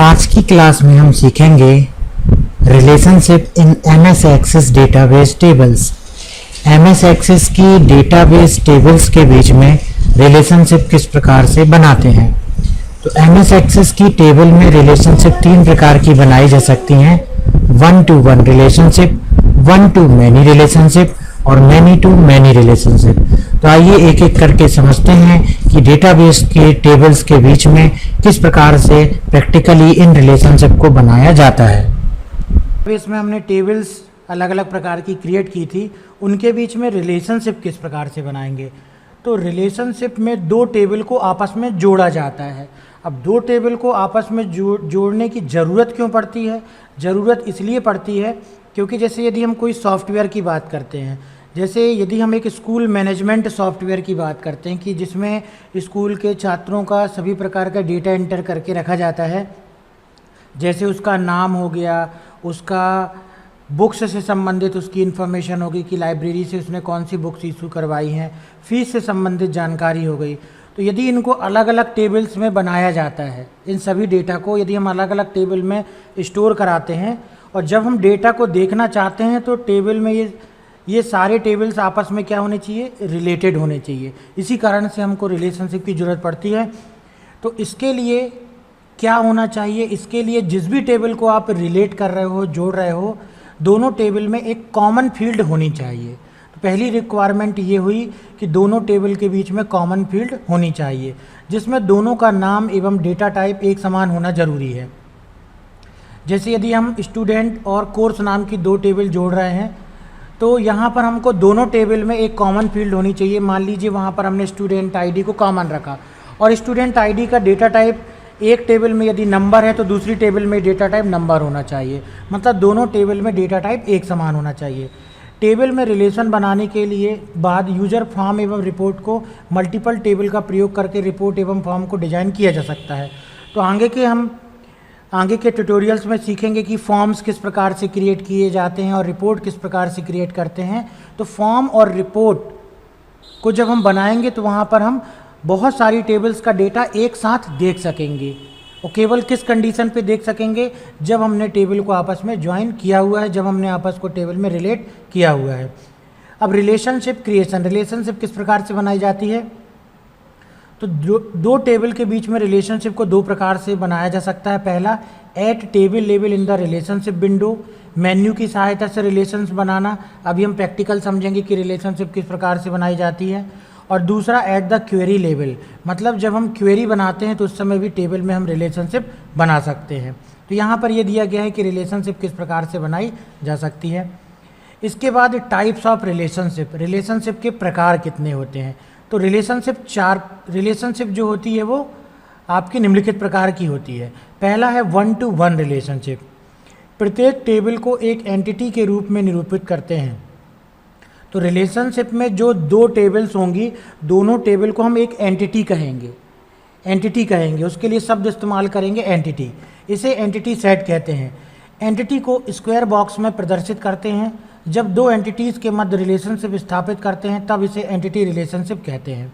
आज की क्लास में हम सीखेंगे relationship in MS Access database tables. MS Access की डेटाबेस टेबल्स के बीच में रिलेशनशिप किस प्रकार से बनाते हैं। तो एमएस एक्सेस की टेबल में रिलेशनशिप तीन प्रकार की बनाई जा सकती हैं: one two one relationship, one two many relationship और मैनी टू मैनी रिलेशनशिप। तो आइए एक एक करके समझते हैं कि डेटाबेस के टेबल्स के बीच में किस प्रकार से प्रैक्टिकली इन रिलेशनशिप को बनाया जाता है। डेटाबेस में हमने टेबल्स अलग अलग प्रकार की क्रिएट की थी, उनके बीच में रिलेशनशिप किस प्रकार से बनाएंगे। तो रिलेशनशिप में दो टेबल को आपस में जोड़ा जाता है। अब दो टेबल को आपस में जोड़ने की ज़रूरत क्यों पड़ती है? ज़रूरत इसलिए पड़ती है क्योंकि जैसे यदि हम कोई सॉफ्टवेयर की बात करते हैं, जैसे यदि हम एक स्कूल मैनेजमेंट सॉफ्टवेयर की बात करते हैं कि जिसमें स्कूल के छात्रों का सभी प्रकार का डेटा एंटर करके रखा जाता है, जैसे उसका नाम हो गया, उसका बुक्स से संबंधित उसकी इन्फॉर्मेशन होगी कि लाइब्रेरी से उसने कौन सी बुक्स इशू करवाई हैं, फीस से संबंधित जानकारी हो गई। तो यदि इनको अलग अलग टेबल्स में बनाया जाता है, इन सभी डेटा को यदि हम अलग अलग टेबल में स्टोर कराते हैं और जब हम डेटा को देखना चाहते हैं तो टेबल में ये सारे टेबल्स आपस में क्या होने चाहिए? रिलेटेड होने चाहिए। इसी कारण से हमको रिलेशनशिप की ज़रूरत पड़ती है। तो इसके लिए क्या होना चाहिए? इसके लिए जिस भी टेबल को आप रिलेट कर रहे हो, जोड़ रहे हो, दोनों टेबल में एक कॉमन फील्ड होनी चाहिए। तो पहली रिक्वायरमेंट ये हुई कि दोनों टेबल के बीच में कॉमन फील्ड होनी चाहिए जिसमें दोनों का नाम एवं डेटा टाइप एक समान होना ज़रूरी है। जैसे यदि हम स्टूडेंट और कोर्स नाम की दो टेबल जोड़ रहे हैं तो यहाँ पर हमको दोनों टेबल में एक कॉमन फील्ड होनी चाहिए। मान लीजिए वहाँ पर हमने स्टूडेंट आईडी को कॉमन रखा और स्टूडेंट आईडी का डेटा टाइप एक टेबल में यदि नंबर है तो दूसरी टेबल में डेटा टाइप नंबर होना चाहिए, मतलब दोनों टेबल में डेटा टाइप एक समान होना चाहिए। टेबल में रिलेशन बनाने के लिए बाद यूजर फॉर्म एवं रिपोर्ट को मल्टीपल टेबल का प्रयोग करके रिपोर्ट एवं फॉर्म को डिजाइन किया जा सकता है। तो आगे के ट्यूटोरियल्स में सीखेंगे कि फॉर्म्स किस प्रकार से क्रिएट किए जाते हैं और रिपोर्ट किस प्रकार से क्रिएट करते हैं। तो फॉर्म और रिपोर्ट को जब हम बनाएंगे तो वहाँ पर हम बहुत सारी टेबल्स का डेटा एक साथ देख सकेंगे और केवल किस कंडीशन पे देख सकेंगे? जब हमने टेबल को आपस में ज्वाइन किया हुआ है, जब हमने आपस को टेबल में रिलेट किया हुआ है। अब रिलेशनशिप क्रिएशन, रिलेशनशिप किस प्रकार से बनाई जाती है? तो दो टेबल के बीच में रिलेशनशिप को दो प्रकार से बनाया जा सकता है। पहला, at table level in the relationship window, menu की सहायता से रिलेशंस बनाना। अभी हम प्रैक्टिकल समझेंगे कि रिलेशनशिप किस प्रकार से बनाई जाती है। और दूसरा, एट द क्वेरी लेवल, मतलब जब हम क्वेरी बनाते हैं तो उस समय भी टेबल में हम रिलेशनशिप बना सकते हैं। तो यहाँ पर यह दिया गया है कि रिलेशनशिप किस प्रकार से बनाई जा सकती है। इसके बाद टाइप्स ऑफ रिलेशनशिप, रिलेशनशिप के प्रकार कितने होते हैं? तो रिलेशनशिप जो होती है वो आपकी निम्नलिखित प्रकार की होती है। पहला है वन टू वन रिलेशनशिप, प्रत्येक टेबल को एक एंटिटी के रूप में निरूपित करते हैं। तो रिलेशनशिप में जो दो टेबल्स होंगी, दोनों टेबल को हम एक एंटिटी कहेंगे। उसके लिए शब्द इस्तेमाल करेंगे एंटिटी। इसे एंटिटी सेट कहते हैं। एंटिटी को स्क्वायर बॉक्स में प्रदर्शित करते हैं। जब दो एंटिटीज़ के मध्य रिलेशनशिप स्थापित करते हैं तब इसे एंटिटी रिलेशनशिप कहते हैं।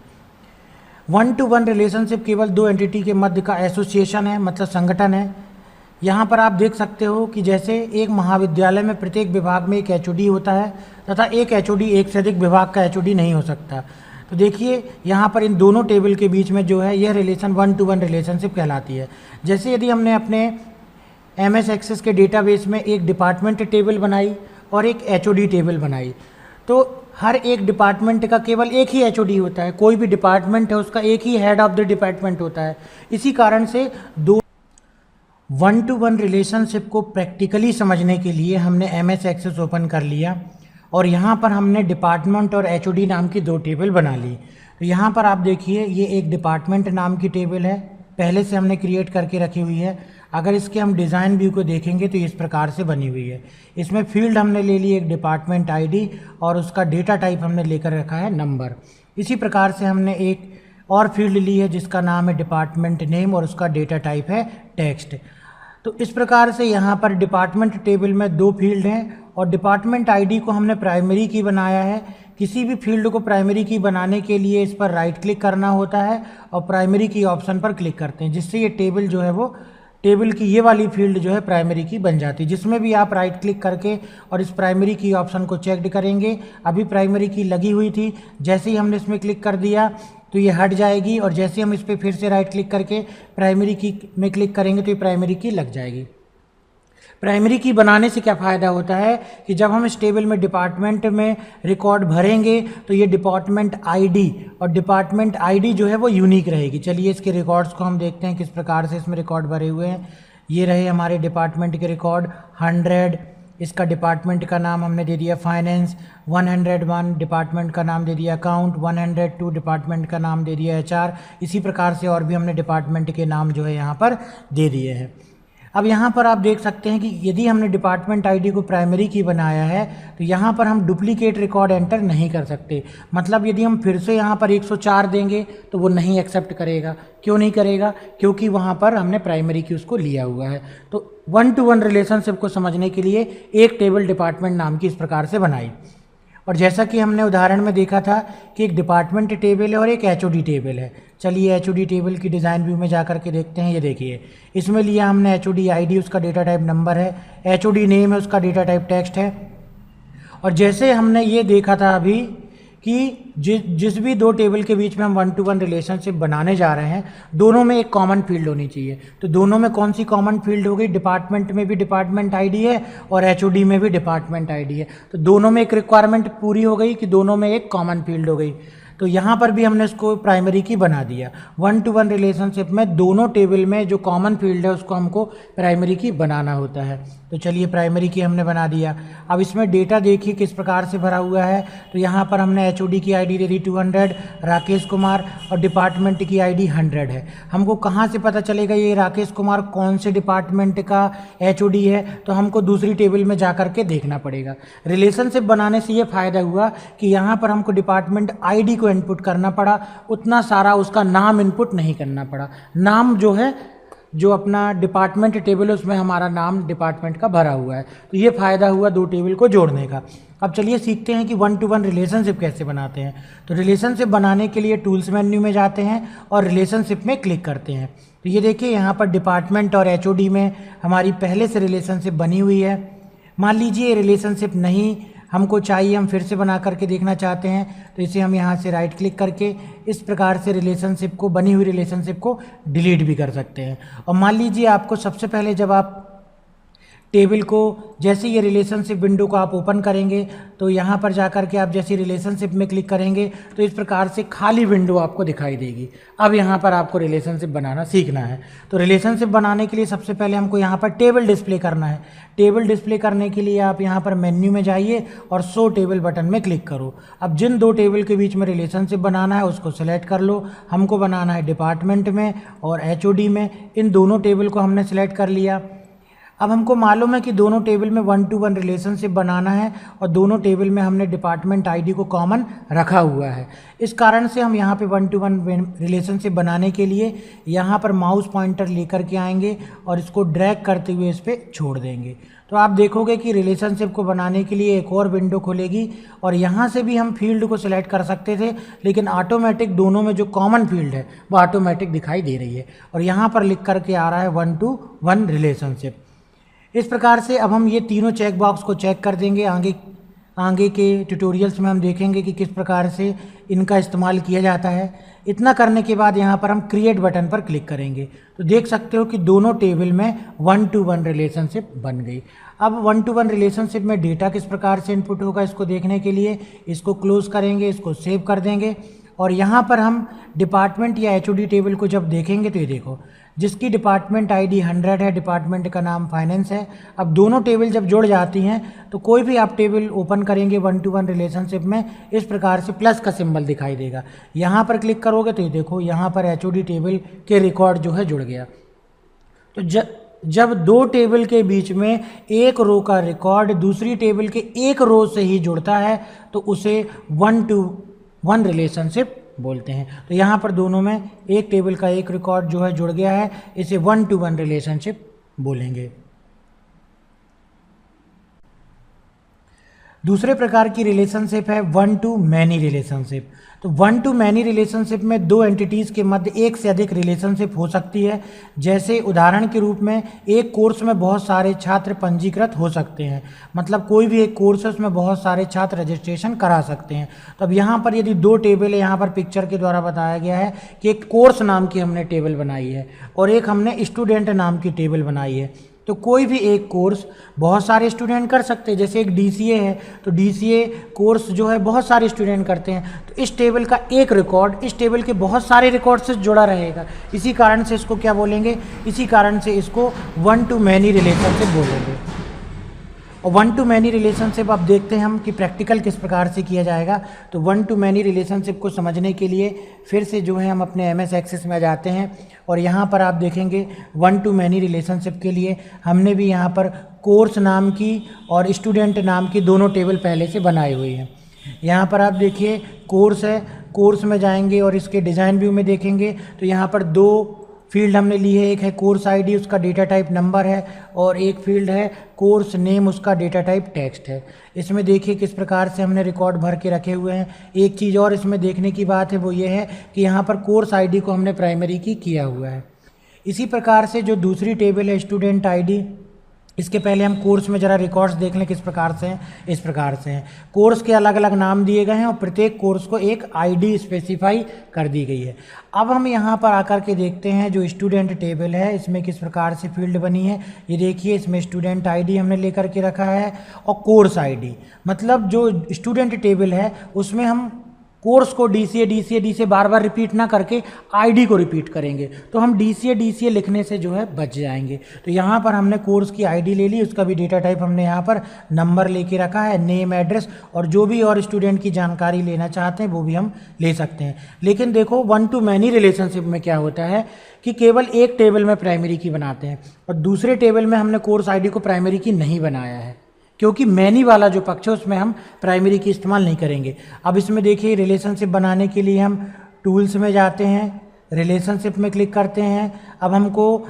वन टू वन रिलेशनशिप केवल दो एंटिटी के मध्य का एसोसिएशन है, मतलब संगठन है। यहाँ पर आप देख सकते हो कि जैसे एक महाविद्यालय में प्रत्येक विभाग में एक एचओडी होता है तथा एक एचओडी एक से अधिक विभाग का एचओडी नहीं हो सकता। तो देखिए यहाँ पर इन दोनों टेबल के बीच में जो है यह relation one two one relationship कहलाती है। जैसे यदि हमने अपने एमएस एक्सेस के डेटाबेस में एक डिपार्टमेंट टेबल बनाई और एक एचओडी टेबल बनाई, तो हर एक डिपार्टमेंट का केवल एक ही एचओडी होता है। कोई भी डिपार्टमेंट है उसका एक ही हेड ऑफ द डिपार्टमेंट होता है। इसी कारण से दो वन टू वन रिलेशनशिप को प्रैक्टिकली समझने के लिए हमने एमएस एक्सेस ओपन कर लिया और यहाँ पर हमने डिपार्टमेंट और एचओडी नाम की दो टेबल बना ली। तो यहाँ पर आप देखिए ये एक डिपार्टमेंट नाम की टेबल है, पहले से हमने क्रिएट करके रखी हुई है। अगर इसके हम डिज़ाइन व्यू को देखेंगे तो इस प्रकार से बनी हुई है। इसमें फील्ड हमने ले ली एक डिपार्टमेंट आईडी और उसका डेटा टाइप हमने लेकर रखा है नंबर। इसी प्रकार से हमने एक और फील्ड ली है जिसका नाम है डिपार्टमेंट नेम और उसका डेटा टाइप है टेक्स्ट। तो इस प्रकार से यहाँ पर डिपार्टमेंट टेबल में दो फील्ड हैं और डिपार्टमेंट आईडी को हमने प्राइमरी की बनाया है। किसी भी फील्ड को प्राइमरी की बनाने के लिए इस पर राइट क्लिक करना होता है और प्राइमरी की ऑप्शन पर क्लिक करते हैं, जिससे ये टेबल जो है वो टेबल की ये वाली फील्ड जो है प्राइमरी की बन जाती है, जिसमें भी आप राइट क्लिक करके और इस प्राइमरी की ऑप्शन को चेक करेंगे। अभी प्राइमरी की लगी हुई थी, जैसे ही हमने इसमें क्लिक कर दिया तो ये हट जाएगी, और जैसे हम इस पर फिर से राइट क्लिक करके प्राइमरी की में क्लिक करेंगे तो ये प्राइमरी की लग जाएगी। प्राइमरी की बनाने से क्या फ़ायदा होता है कि जब हम इस टेबल में डिपार्टमेंट में रिकॉर्ड भरेंगे तो ये डिपार्टमेंट आईडी, और डिपार्टमेंट आईडी जो है वो यूनिक रहेगी। चलिए इसके रिकॉर्ड्स को हम देखते हैं किस प्रकार से इसमें रिकॉर्ड भरे हुए हैं। ये रहे हमारे डिपार्टमेंट के रिकॉर्ड 100, इसका डिपार्टमेंट का नाम हमने दे दिया फाइनेंस, 101 डिपार्टमेंट का नाम दे दिया अकाउंट, 102 डिपार्टमेंट का नाम दे दिया एचआर। इसी प्रकार से और भी हमने डिपार्टमेंट के नाम जो है यहाँ पर दे दिए हैं। अब यहाँ पर आप देख सकते हैं कि यदि हमने डिपार्टमेंट आईडी को प्राइमरी की बनाया है तो यहाँ पर हम डुप्लीकेट रिकॉर्ड एंटर नहीं कर सकते। मतलब यदि हम फिर से यहाँ पर 104 देंगे तो वो नहीं एक्सेप्ट करेगा। क्यों नहीं करेगा? क्योंकि वहाँ पर हमने प्राइमरी की उसको लिया हुआ है। तो 1-to-1 रिलेशनशिप को समझने के लिए एक टेबल डिपार्टमेंट नाम की इस प्रकार से बनाई। और जैसा कि हमने उदाहरण में देखा था कि एक डिपार्टमेंट टेबल है और एक एचओडी टेबल है। चलिए एचओडी टेबल की डिज़ाइन व्यू में जा कर के देखते हैं। ये देखिए, इसमें लिया हमने एचओडी आईडी, उसका डेटा टाइप नंबर है, एचओडी नेम है, उसका डेटा टाइप टेक्स्ट है। और जैसे हमने ये देखा था अभी कि जिस भी दो टेबल के बीच में हम 1-to-1 रिलेशनशिप बनाने जा रहे हैं, दोनों में एक कॉमन फील्ड होनी चाहिए। तो दोनों में कौन सी कॉमन फील्ड हो गई? डिपार्टमेंट में भी डिपार्टमेंट आईडी है और एचओडी में भी डिपार्टमेंट आईडी है। तो दोनों में एक रिक्वायरमेंट पूरी हो गई कि दोनों में एक कॉमन फील्ड हो गई। तो यहाँ पर भी हमने इसको प्राइमरी की बना दिया। 1-to-1 रिलेशनशिप में दोनों टेबल में जो कॉमन फील्ड है उसको हमको प्राइमरी की बनाना होता है। तो चलिए प्राइमरी की हमने बना दिया। अब इसमें डेटा देखिए किस प्रकार से भरा हुआ है। तो यहाँ पर हमने एचओडी की आईडी दे दी 200, राकेश कुमार, और डिपार्टमेंट की आईडी 100 है। हमको कहाँ से पता चलेगा ये राकेश कुमार कौन से डिपार्टमेंट का एचओडी है? तो हमको दूसरी टेबल में जा कर के देखना पड़ेगा। रिलेशनशिप बनाने से ये फ़ायदा हुआ कि यहाँ पर हमको डिपार्टमेंट आईडी को इनपुट करना पड़ा, उतना सारा उसका नाम इनपुट नहीं करना पड़ा। नाम जो है, जो अपना डिपार्टमेंट टेबल है उसमें हमारा नाम डिपार्टमेंट का भरा हुआ है। तो ये फ़ायदा हुआ दो टेबल को जोड़ने का। अब चलिए सीखते हैं कि 1-to-1 रिलेशनशिप कैसे बनाते हैं। तो रिलेशनशिप बनाने के लिए टूल्स मेन्यू में जाते हैं और रिलेशनशिप में क्लिक करते हैं। तो ये देखिए यहाँ पर डिपार्टमेंट और एचओडी में हमारी पहले से रिलेशनशिप बनी हुई है। मान लीजिए रिलेशनशिप नहीं हमको चाहिए, हम फिर से बना करके देखना चाहते हैं, तो इसे हम यहाँ से राइट क्लिक करके इस प्रकार से रिलेशनशिप को, बनी हुई रिलेशनशिप को डिलीट भी कर सकते हैं। और मान लीजिए आपको सबसे पहले जब आप टेबल को, जैसे ये रिलेशनशिप विंडो को आप ओपन करेंगे तो यहाँ पर जाकर के आप जैसे रिलेशनशिप में क्लिक करेंगे तो इस प्रकार से खाली विंडो आपको दिखाई देगी। अब यहाँ पर आपको रिलेशनशिप बनाना सीखना है। तो रिलेशनशिप बनाने के लिए सबसे पहले हमको यहाँ पर टेबल डिस्प्ले करना है। टेबल डिस्प्ले करने के लिए आप यहाँ पर मेन्यू में जाइए और शो टेबल बटन में क्लिक करो। अब जिन दो टेबल के बीच में रिलेशनशिप बनाना है उसको सिलेक्ट कर लो। हमको बनाना है डिपार्टमेंट में और एचओडी में। इन दोनों टेबल को हमने सिलेक्ट कर लिया। अब हमको मालूम है कि दोनों टेबल में 1-to-1 रिलेशनशिप बनाना है और दोनों टेबल में हमने डिपार्टमेंट आईडी को कॉमन रखा हुआ है। इस कारण से हम यहाँ पे 1-to-1 रिलेशनशिप बनाने के लिए यहाँ पर माउस पॉइंटर लेकर के आएंगे और इसको ड्रैग करते हुए इस पर छोड़ देंगे। तो आप देखोगे कि रिलेशनशिप को बनाने के लिए एक और विंडो खुलेगी और यहाँ से भी हम फील्ड को सिलेक्ट कर सकते थे, लेकिन ऑटोमेटिक दोनों में जो कॉमन फील्ड है वो ऑटोमेटिक दिखाई दे रही है और यहाँ पर लिख करके आ रहा है 1-to-1 रिलेशनशिप। इस प्रकार से अब हम ये तीनों चेक बॉक्स को चेक कर देंगे। आगे के ट्यूटोरियल्स में हम देखेंगे कि किस प्रकार से इनका इस्तेमाल किया जाता है। इतना करने के बाद यहाँ पर हम क्रिएट बटन पर क्लिक करेंगे तो देख सकते हो कि दोनों टेबल में 1-to-1 रिलेशनशिप बन गई। अब 1-to-1 रिलेशनशिप में डेटा किस प्रकार से इनपुट होगा इसको देखने के लिए इसको क्लोज करेंगे, इसको सेव कर देंगे और यहाँ पर हम डिपार्टमेंट या एचओडी टेबल को जब देखेंगे तो ये देखो, जिसकी डिपार्टमेंट आईडी 100 है, डिपार्टमेंट का नाम फाइनेंस है। अब दोनों टेबल जब जुड़ जाती हैं तो कोई भी आप टेबल ओपन करेंगे 1-to-1 रिलेशनशिप में इस प्रकार से प्लस का सिंबल दिखाई देगा। यहाँ पर क्लिक करोगे तो ये देखो यहाँ पर एचओडी टेबल के रिकॉर्ड जो है जुड़ गया। तो जब दो टेबल के बीच में एक रो का रिकॉर्ड दूसरी टेबल के एक रो से ही जुड़ता है तो उसे 1-to-1 रिलेशनशिप बोलते हैं। तो यहाँ पर दोनों में एक टेबल का एक रिकॉर्ड जो है जुड़ गया है, इसे 1-to-1 रिलेशनशिप बोलेंगे। दूसरे प्रकार की रिलेशनशिप है 1-to-मैनी रिलेशनशिप। तो वन टू मैनी रिलेशनशिप में दो एंटिटीज़ के मध्य एक से अधिक रिलेशनशिप हो सकती है। जैसे उदाहरण के रूप में एक कोर्स में बहुत सारे छात्र पंजीकृत हो सकते हैं, मतलब कोई भी एक कोर्स है उसमें बहुत सारे छात्र रजिस्ट्रेशन करा सकते हैं। तो अब यहाँ पर यदि दो टेबल है, यहाँ पर पिक्चर के द्वारा बताया गया है कि एक कोर्स नाम की हमने टेबल बनाई है और एक हमने स्टूडेंट नाम की टेबल बनाई है। तो कोई भी एक कोर्स बहुत सारे स्टूडेंट कर सकते हैं। जैसे एक डीसीए है तो डीसीए कोर्स जो है बहुत सारे स्टूडेंट करते हैं, तो इस टेबल का एक रिकॉर्ड इस टेबल के बहुत सारे रिकॉर्ड से जुड़ा रहेगा। इसी कारण से इसको क्या बोलेंगे, इसी कारण से इसको वन टू मैनी रिलेशनशिप बोलेंगे। और वन टू मैनी रिलेशनशिप अब देखते हैं हम कि प्रैक्टिकल किस प्रकार से किया जाएगा। तो वन टू मैनी रिलेशनशिप को समझने के लिए फिर से जो है हम अपने एमएस एक्सेस में जाते हैं और यहाँ पर आप देखेंगे वन टू मैनी रिलेशनशिप के लिए हमने भी यहाँ पर कोर्स नाम की और स्टूडेंट नाम की दोनों टेबल पहले से बनाई हुई हैं। यहाँ पर आप देखिए कोर्स है, कोर्स में जाएंगे और इसके डिज़ाइन व्यू में देखेंगे तो यहाँ पर दो फील्ड हमने ली है, एक है कोर्स आईडी उसका डेटा टाइप नंबर है और एक फील्ड है कोर्स नेम उसका डेटा टाइप टेक्स्ट है। इसमें देखिए किस प्रकार से हमने रिकॉर्ड भर के रखे हुए हैं। एक चीज़ और इसमें देखने की बात है वो ये है कि यहाँ पर कोर्स आईडी को हमने प्राइमरी की किया हुआ है। इसी प्रकार से जो दूसरी टेबल है स्टूडेंट आईडी, इसके पहले हम कोर्स में ज़रा रिकॉर्ड्स देख लें किस प्रकार से हैं। इस प्रकार से हैं, कोर्स के अलग अलग नाम दिए गए हैं और प्रत्येक कोर्स को एक आईडी स्पेसिफाई कर दी गई है। अब हम यहाँ पर आकर के देखते हैं जो स्टूडेंट टेबल है इसमें किस प्रकार से फील्ड बनी है। ये देखिए इसमें स्टूडेंट आईडी हमने लेकर के रखा है और कोर्स आईडी, मतलब जो स्टूडेंट टेबल है उसमें हम कोर्स को डीसीए बार बार रिपीट ना करके आईडी को रिपीट करेंगे, तो हम डीसीए लिखने से जो है बच जाएंगे। तो यहाँ पर हमने कोर्स की आईडी ले ली, उसका भी डेटा टाइप हमने यहाँ पर नंबर लेके रखा है, नेम एड्रेस और जो भी और स्टूडेंट की जानकारी लेना चाहते हैं वो भी हम ले सकते हैं। लेकिन देखो वन टू मैनी रिलेशनशिप में क्या होता है कि केवल एक टेबल में प्राइमरी की बनाते हैं और दूसरे टेबल में हमने कोर्स आईडी को प्राइमरी की नहीं बनाया है, क्योंकि मैनी वाला जो पक्ष है उसमें हम प्राइमरी की इस्तेमाल नहीं करेंगे। अब इसमें देखिए रिलेशनशिप बनाने के लिए हम टूल्स में जाते हैं, रिलेशनशिप में क्लिक करते हैं। अब हमको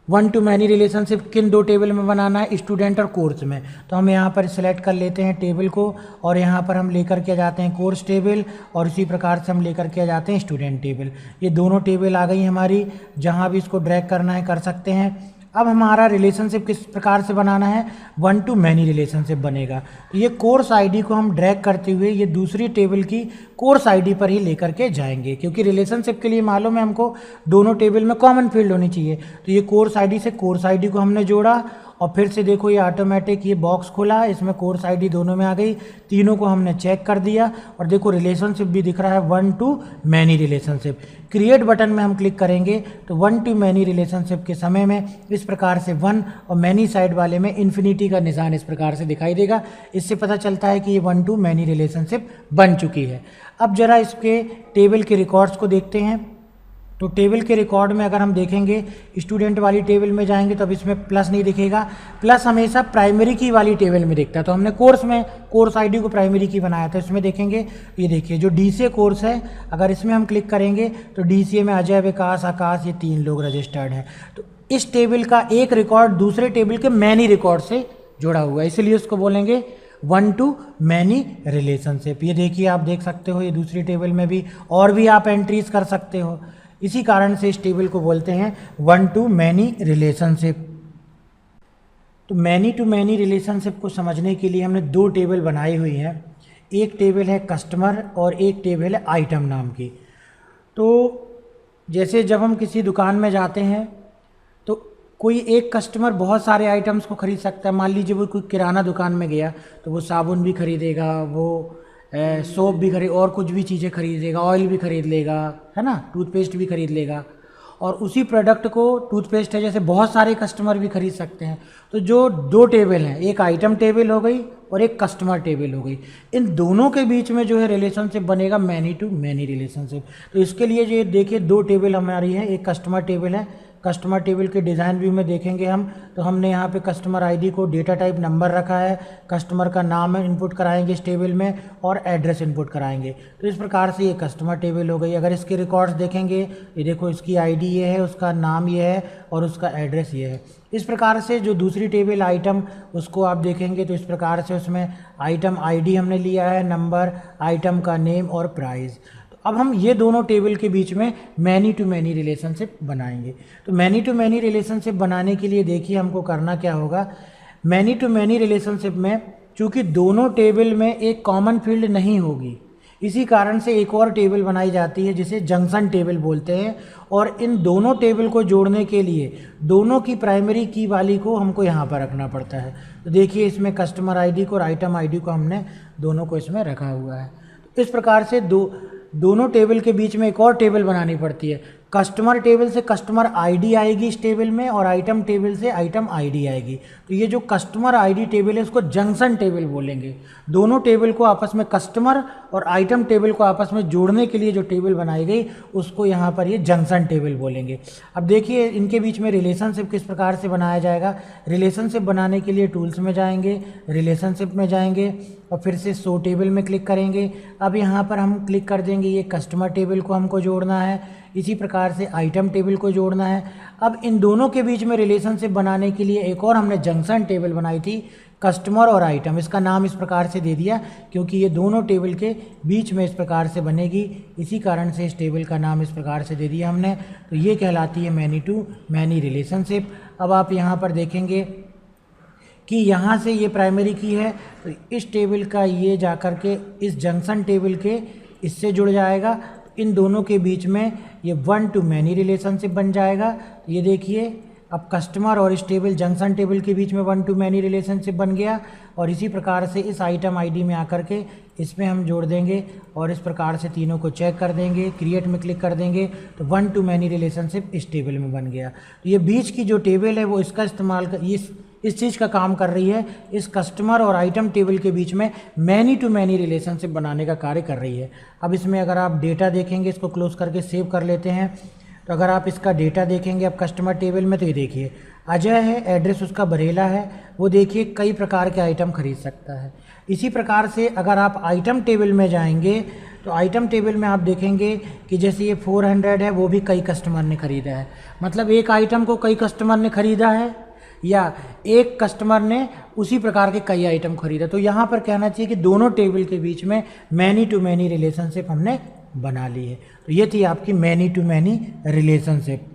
वन टू मैनी रिलेशनशिप किन दो टेबल में बनाना है, स्टूडेंट और कोर्स में। तो हम यहाँ पर सिलेक्ट कर लेते हैं टेबल को और यहाँ पर हम लेकर के जाते हैं कोर्स टेबल और इसी प्रकार से हम लेकर के जाते हैं स्टूडेंट टेबल। ये दोनों टेबल आ गई हमारी, जहाँ भी इसको ड्रैग करना है कर सकते हैं। अब हमारा रिलेशनशिप किस प्रकार से बनाना है, वन टू मैनी रिलेशनशिप बनेगा। तो ये कोर्स आईडी को हम ड्रैग करते हुए ये दूसरी टेबल की कोर्स आईडी पर ही लेकर के जाएंगे, क्योंकि रिलेशनशिप के लिए मालूम है हमको दोनों टेबल में कॉमन फील्ड होनी चाहिए। तो ये कोर्स आईडी से कोर्स आईडी को हमने जोड़ा और फिर से देखो ये ऑटोमेटिक ये बॉक्स खुला, इसमें कोर्स आईडी दोनों में आ गई, तीनों को हमने चेक कर दिया और देखो रिलेशनशिप भी दिख रहा है one two many relationship. Create button में हम क्लिक करेंगे तो वन टू मैनी रिलेशनशिप के समय में इस प्रकार से वन और मैनी साइड वाले में इन्फिनिटी का निशान इस प्रकार से दिखाई देगा। इससे पता चलता है कि ये वन टू मैनी रिलेशनशिप बन चुकी है। अब जरा इसके टेबल के रिकॉर्ड्स को देखते हैं। तो टेबल के रिकॉर्ड में अगर हम देखेंगे स्टूडेंट वाली टेबल में जाएंगे तो अब इसमें प्लस नहीं दिखेगा, प्लस हमेशा प्राइमरी की वाली टेबल में दिखता है। तो हमने कोर्स में कोर्स आईडी को प्राइमरी की बनाया था, इसमें देखेंगे ये देखिए जो डीसीए कोर्स है अगर इसमें हम क्लिक करेंगे तो डीसीए में अजय, विकास, आकाश ये 3 लोग रजिस्टर्ड हैं। तो इस टेबल का एक रिकॉर्ड दूसरे टेबल के मैनी रिकॉर्ड से जुड़ा हुआ है, इसलिए उसको बोलेंगे वन टू मैनी रिलेशनशिप। ये देखिए आप देख सकते हो ये दूसरी टेबल में भी और भी आप एंट्रीज कर सकते हो, इसी कारण से इस टेबल को बोलते हैं वन टू मैनी रिलेशनशिप। तो मैनी टू मैनी रिलेशनशिप को समझने के लिए हमने 2 टेबल बनाई हुई हैं, एक टेबल है कस्टमर और एक टेबल है आइटम नाम की। तो जैसे जब हम किसी दुकान में जाते हैं तो कोई एक कस्टमर बहुत सारे आइटम्स को खरीद सकता है। मान लीजिए वो कोई किराना दुकान में गया तो वो साबुन भी खरीदेगा, वो सोप भी खरीद और कुछ भी चीज़ें खरीदेगा, ऑयल भी खरीद लेगा, है ना, टूथपेस्ट भी खरीद लेगा। और उसी प्रोडक्ट को टूथपेस्ट है जैसे बहुत सारे कस्टमर भी खरीद सकते हैं। तो जो 2 टेबल हैं, एक आइटम टेबल हो गई और एक कस्टमर टेबल हो गई, इन दोनों के बीच में जो है रिलेशनशिप बनेगा मैनी टू मैनी रिलेशनशिप। तो इसके लिए ये देखिए 2 टेबल हमारी है, एक कस्टमर टेबल है। कस्टमर टेबल के डिज़ाइन व्यू में देखेंगे हम तो हमने यहाँ पे कस्टमर आईडी को डेटा टाइप नंबर रखा है, कस्टमर का नाम इनपुट कराएंगे इस टेबल में और एड्रेस इनपुट कराएंगे। तो इस प्रकार से ये कस्टमर टेबल हो गई। अगर इसके रिकॉर्ड्स देखेंगे ये देखो इसकी आईडी ये है, उसका नाम ये है और उसका एड्रेस ये है। इस प्रकार से जो दूसरी टेबल आइटम उसको आप देखेंगे तो इस प्रकार से उसमें आइटम आईडी हमने लिया है, नंबर, आइटम का नेम और प्राइस। अब हम ये दोनों टेबल के बीच में मैनी टू मैनी रिलेशनशिप बनाएंगे। तो मैनी टू मैनी रिलेशनशिप बनाने के लिए देखिए हमको करना क्या होगा। मैनी टू मैनी रिलेशनशिप में चूँकि दोनों टेबल में एक कॉमन फील्ड नहीं होगी, इसी कारण से एक और टेबल बनाई जाती है जिसे जंक्शन टेबल बोलते हैं। और इन दोनों टेबल को जोड़ने के लिए दोनों की प्राइमरी की वाली को हमको यहाँ पर रखना पड़ता है। तो देखिए इसमें कस्टमर आईडी को और आइटम आईडी को हमने दोनों को इसमें रखा हुआ है। तो इस प्रकार से दोनों टेबल के बीच में एक और टेबल बनानी पड़ती है। कस्टमर टेबल से कस्टमर आईडी आएगी इस टेबल में और आइटम टेबल से आइटम आईडी आएगी। तो ये जो कस्टमर आईडी टेबल है उसको जंक्शन टेबल बोलेंगे। दोनों टेबल को आपस में कस्टमर और आइटम टेबल को आपस में जोड़ने के लिए जो टेबल बनाई गई उसको यहाँ पर ये जंक्शन टेबल बोलेंगे। अब देखिए इनके बीच में रिलेशनशिप किस प्रकार से बनाया जाएगा। रिलेशनशिप बनाने के लिए टूल्स में जाएंगे, रिलेशनशिप में जाएंगे और फिर से शो टेबल में क्लिक करेंगे। अब यहाँ पर हम क्लिक कर देंगे, ये कस्टमर टेबल को हमको जोड़ना है, इसी प्रकार से आइटम टेबल को जोड़ना है। अब इन दोनों के बीच में रिलेशनशिप बनाने के लिए एक और हमने जंक्शन टेबल बनाई थी, कस्टमर और आइटम। इसका नाम इस प्रकार से दे दिया क्योंकि ये दोनों टेबल के बीच में इस प्रकार से बनेगी, इसी कारण से इस टेबल का नाम इस प्रकार से दे दिया हमने। तो ये कहलाती है मैनी टू मैनी रिलेशनशिप। अब आप यहाँ पर देखेंगे कि यहाँ से ये प्राइमरी की है, तो इस टेबल का ये जा कर के इस जंक्शन टेबल के इससे जुड़ जाएगा। इन दोनों के बीच में ये वन टू मैनी रिलेशनशिप बन जाएगा। ये देखिए अब कस्टमर और इस टेबल जंक्शन टेबल के बीच में वन टू मैनी रिलेशनशिप बन गया। और इसी प्रकार से इस आइटम आईडी में आकर के इसमें हम जोड़ देंगे और इस प्रकार से तीनों को चेक कर देंगे, क्रिएट में क्लिक कर देंगे तो वन टू मैनी रिलेशनशिप इस टेबल में बन गया। तो ये बीच की जो टेबल है वो इसका इस्तेमाल कर इस चीज़ का काम कर रही है, इस कस्टमर और आइटम टेबल के बीच में मैनी टू मैनी रिलेशनशिप बनाने का कार्य कर रही है। अब इसमें अगर आप डेटा देखेंगे, इसको क्लोज करके सेव कर लेते हैं, तो अगर आप इसका डेटा देखेंगे अब कस्टमर टेबल में, तो ये देखिए अजय है, एड्रेस उसका बरेला है, वो देखिए कई प्रकार के आइटम खरीद सकता है। इसी प्रकार से अगर आप आइटम टेबल में जाएंगे तो आइटम टेबल में आप देखेंगे कि जैसे ये 400 है, वो भी कई कस्टमर ने खरीदा है। मतलब एक आइटम को कई कस्टमर ने खरीदा है या एक कस्टमर ने उसी प्रकार के कई आइटम खरीदा। तो यहाँ पर कहना चाहिए कि दोनों टेबल के बीच में मैनी टू मैनी रिलेशनशिप हमने बना ली है। तो ये थी आपकी मैनी टू मैनी रिलेशनशिप।